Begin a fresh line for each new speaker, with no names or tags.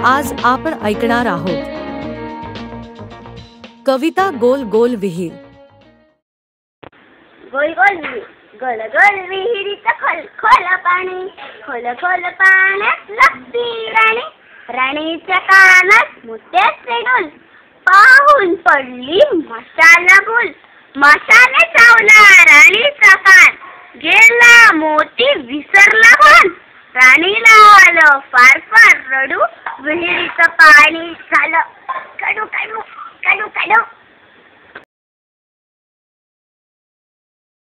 आज आपण ऐकणार आहोत कविता गोल गोल विहीर।
गोल गोल विहीर, गोल गोल विहिरीत खोल खोल पाणी, खोल खोल पाण्यात लागती राणी, राणीच्या कानात मोत्याचे डोल, पाहून पडली मशाला बोल, मशाले चावला